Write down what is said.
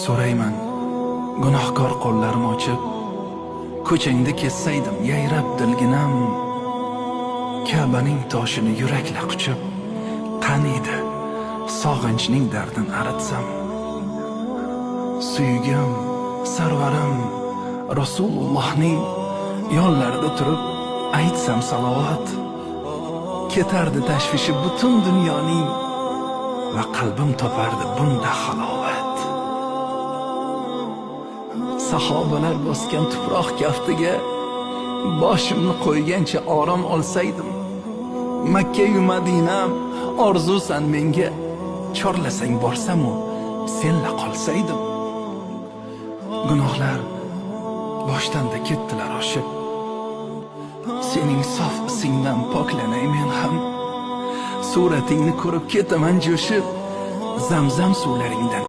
So'rayman, gunohkor qo'llarim ochib, ko'changda kessaydim yayrab dilginam, Ka'baning toshini yurakla quchib, qaniydi sog'inchning dardin aritsam. Suyugim, sarvarim Rasulullohning yonlarida turib aytsam salovat, ketardi tashvishi butun dunyoning va qalbim topardi bunda halovat. Sahobalar bosgan tuproq kaftiga boshimni qo'ygancha orom olsaydim, Makka yu Madinam orzusan menga, chorlasang borsam u senla qolsaydim. Gunohlar boshdan-da ketdilar oshib, sening sof isingdan poklanay men ham, suratingni ko'rib ketaman jo'shib, Zamzam suvlaringdan